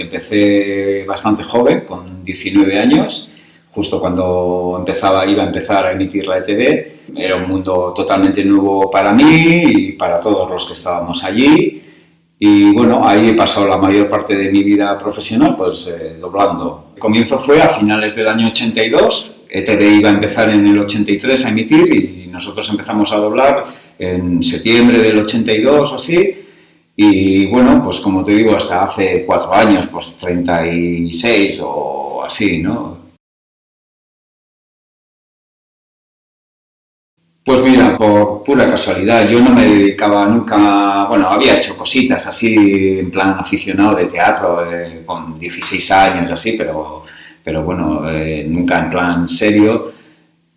que empecé bastante joven, con 19 años, justo cuando iba a empezar a emitir la ETV. Era un mundo totalmente nuevo para mí y para todos los que estábamos allí. Y bueno, ahí he pasado la mayor parte de mi vida profesional pues doblando. El comienzo fue a finales del año 82, ETV iba a empezar en el 83 a emitir y nosotros empezamos a doblar en septiembre del 82 o así. Y bueno, pues como te digo, hasta hace 4 años, pues 36 o así, ¿no? Pues mira, por pura casualidad, yo no me dedicaba nunca, bueno, había hecho cositas así en plan aficionado de teatro con 16 años así, pero bueno, nunca en plan serio.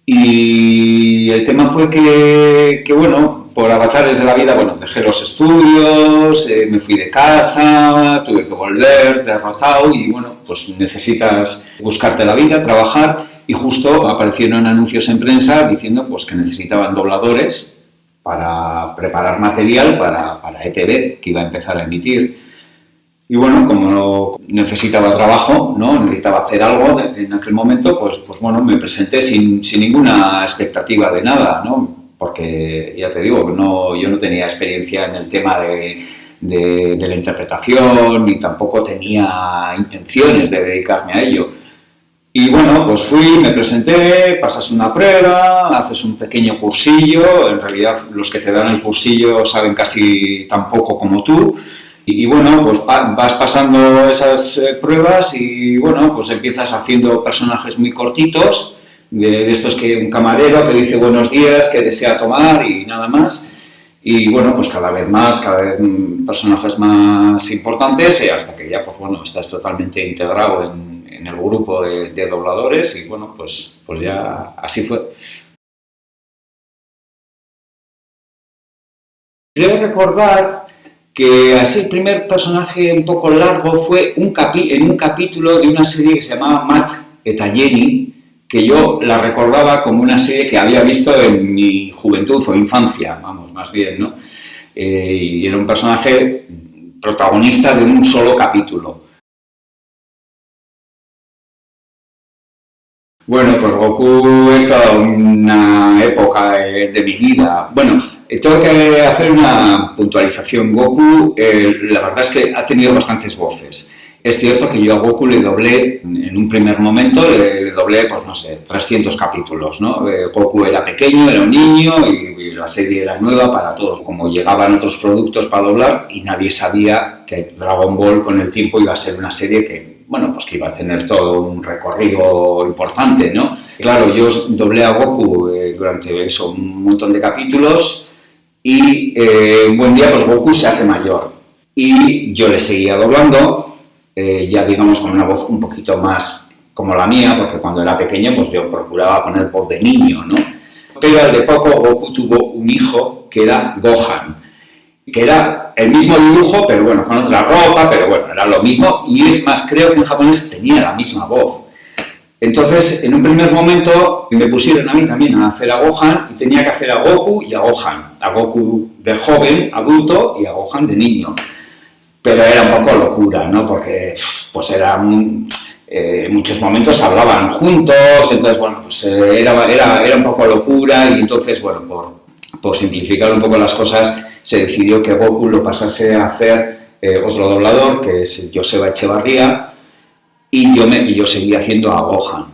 Y el tema fue que bueno, por avatares de la vida, bueno, dejé los estudios, me fui de casa, tuve que volver derrotado y bueno, pues necesitas buscarte la vida, trabajar y justo aparecieron anuncios en prensa diciendo pues que necesitaban dobladores para preparar material para ETV, que iba a empezar a emitir. Y bueno, como necesitaba trabajo, ¿no? Necesitaba hacer algo en aquel momento, pues bueno, me presenté sin ninguna expectativa de nada, ¿no? Porque ya te digo, yo no tenía experiencia en el tema de la interpretación, ni tampoco tenía intenciones de dedicarme a ello. Y bueno, pues fui, me presenté, pasas una prueba, haces un pequeño cursillo, en realidad los que te dan el cursillo saben casi tan poco como tú. Y bueno, pues vas pasando esas pruebas y bueno, pues empiezas haciendo personajes muy cortitos, de estos que un camarero que dice buenos días, que desea tomar y nada más. Y bueno, pues cada vez personajes más importantes hasta que ya, pues bueno, estás totalmente integrado en el grupo de dobladores y bueno, pues ya así fue. Creo recordar que así el primer personaje un poco largo fue en un capítulo de una serie que se llamaba Matt eta Jenny, que yo la recordaba como una serie que había visto en mi juventud o infancia, vamos, más bien, ¿no? Y era un personaje protagonista de un solo capítulo. Bueno, pues Goku es toda una época de mi vida. Bueno, tengo que hacer una puntualización. Goku, la verdad es que ha tenido bastantes voces. Es cierto que yo a Goku le doblé, en un primer momento, le doblé, pues no sé, 300 capítulos, ¿no? Goku era pequeño, era un niño y la serie era nueva para todos. Como llegaban otros productos para doblar y nadie sabía que Dragon Ball con el tiempo iba a ser una serie que, bueno, pues que iba a tener todo un recorrido importante, ¿no? Claro, yo doblé a Goku durante eso, un montón de capítulos y un buen día pues Goku se hace mayor y yo le seguía doblando, ya digamos con una voz un poquito más como la mía, porque cuando era pequeño pues yo procuraba poner voz de niño, ¿no? Pero al de poco Goku tuvo un hijo que era Gohan, que era el mismo dibujo, pero bueno, con otra ropa, pero bueno, era lo mismo, y es más, creo que en japonés tenía la misma voz. Entonces, en un primer momento, me pusieron a mí también a hacer a Gohan, y tenía que hacer a Goku y a Gohan. A Goku de joven, adulto, y a Gohan de niño. Pero era un poco locura, ¿no? Porque, pues en muchos momentos hablaban juntos, entonces, bueno, pues era un poco locura, y entonces, bueno, por simplificar un poco las cosas, se decidió que Goku lo pasase a hacer otro doblador, que es Joseba Echevarría, y yo seguía haciendo a Gohan.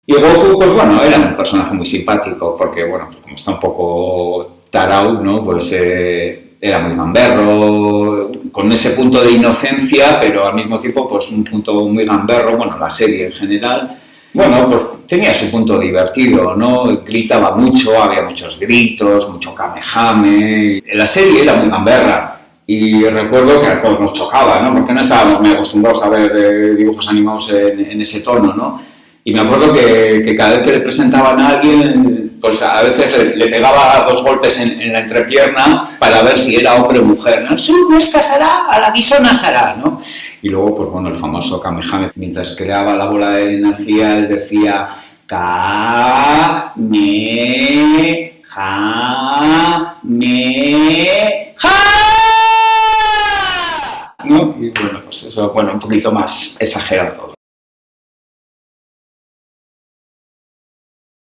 Y Goku, pues bueno, era un personaje muy simpático, porque bueno, pues como está un poco tarao, ¿no? Pues era muy gamberro, con ese punto de inocencia, pero al mismo tiempo pues un punto muy gamberro, bueno, la serie en general. Bueno, pues tenía su punto divertido, ¿no? Gritaba mucho, había muchos gritos, mucho kamehame. La serie era muy gamberra y recuerdo que a todos nos chocaba, ¿no? Porque no estábamos muy acostumbrados a ver dibujos animados en ese tono, ¿no? Y me acuerdo que cada vez que le presentaban a alguien, pues a veces le pegaba 2 golpes en la entrepierna para ver si era hombre o mujer, ¿no? Su nuestra Sará, a la guisona Sará, ¿no? Y luego, pues bueno, el famoso Kamehame, mientras creaba la bola de energía, él decía Ka-me-ha-me-ha. bueno, un poquito más exagerado todo.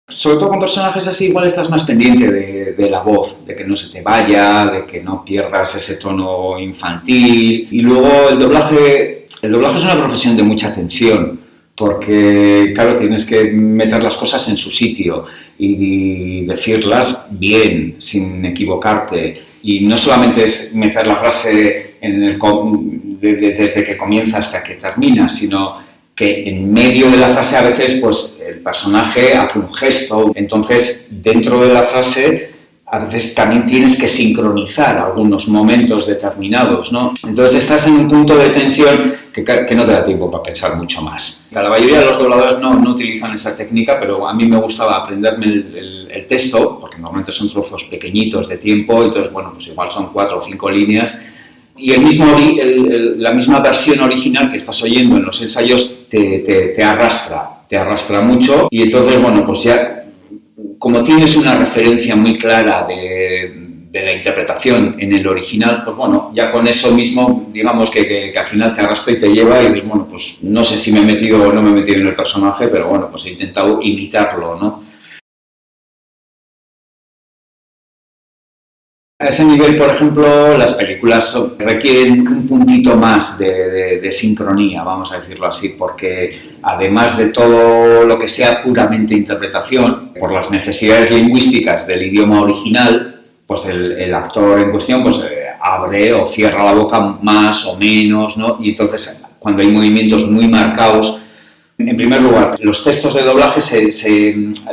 Sobre todo con personajes así, igual estás más pendiente de la voz, de que no se te vaya, de que no pierdas ese tono infantil. Y luego el doblaje es una profesión de mucha tensión, porque, claro, tienes que meter las cosas en su sitio y decirlas bien, sin equivocarte. Y no solamente es meter la frase desde que comienza hasta que termina, sino que en medio de la frase a veces pues el personaje hace un gesto, entonces dentro de la frase a veces también tienes que sincronizar algunos momentos determinados, ¿no? Entonces estás en un punto de tensión que no te da tiempo para pensar mucho más. La mayoría de los dobladores no utilizan esa técnica, pero a mí me gustaba aprenderme el texto, porque normalmente son trozos pequeñitos de tiempo, entonces bueno, pues igual son 4 o 5 líneas, y la misma versión original que estás oyendo en los ensayos te arrastra mucho, y entonces, bueno, pues ya, como tienes una referencia muy clara de la interpretación en el original, pues bueno, ya con eso mismo, digamos que al final te arrastra y te lleva, y dices, bueno, pues no sé si me he metido o no me he metido en el personaje, pero bueno, pues he intentado imitarlo, ¿no? A ese nivel, por ejemplo, las películas requieren un puntito más de sincronía, vamos a decirlo así, porque además de todo lo que sea puramente interpretación, por las necesidades lingüísticas del idioma original, pues el actor en cuestión pues, abre o cierra la boca más o menos, ¿no? Y entonces, cuando hay movimientos muy marcados, en primer lugar, los textos de doblaje,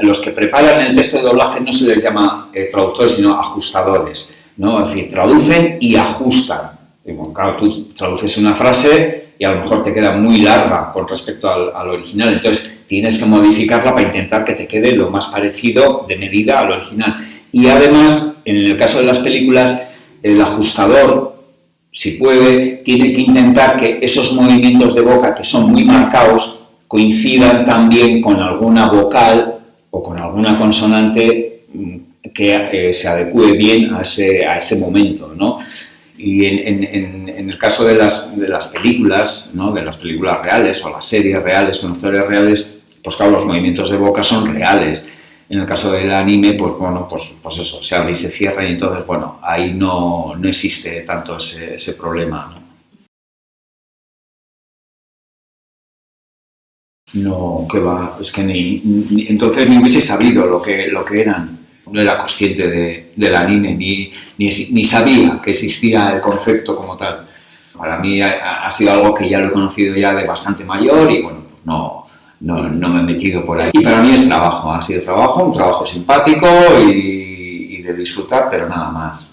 los que preparan el texto de doblaje no se les llama traductores, sino ajustadores, ¿no? Es decir, traducen y ajustan. Y bueno, claro, tú traduces una frase y a lo mejor te queda muy larga con respecto al original, entonces tienes que modificarla para intentar que te quede lo más parecido de medida al original. Y además, en el caso de las películas, el ajustador, si puede, tiene que intentar que esos movimientos de boca que son muy marcados coincidan también con alguna vocal o con alguna consonante que se adecue bien a ese momento, ¿no? Y en el caso de las películas, ¿no? De las películas reales o las series reales con actores reales, pues claro, los movimientos de boca son reales. En el caso del anime, pues bueno, pues eso, se abre y se cierra, y entonces, bueno, ahí no existe tanto ese problema, ¿no? No, que va, es que entonces ni hubiese sabido lo que eran. No era consciente del anime, ni sabía que existía el concepto como tal. Para mí ha sido algo que ya lo he conocido ya de bastante mayor, y bueno, pues no me he metido por ahí. Y para mí es trabajo, ha sido trabajo, un trabajo simpático y de disfrutar, pero nada más.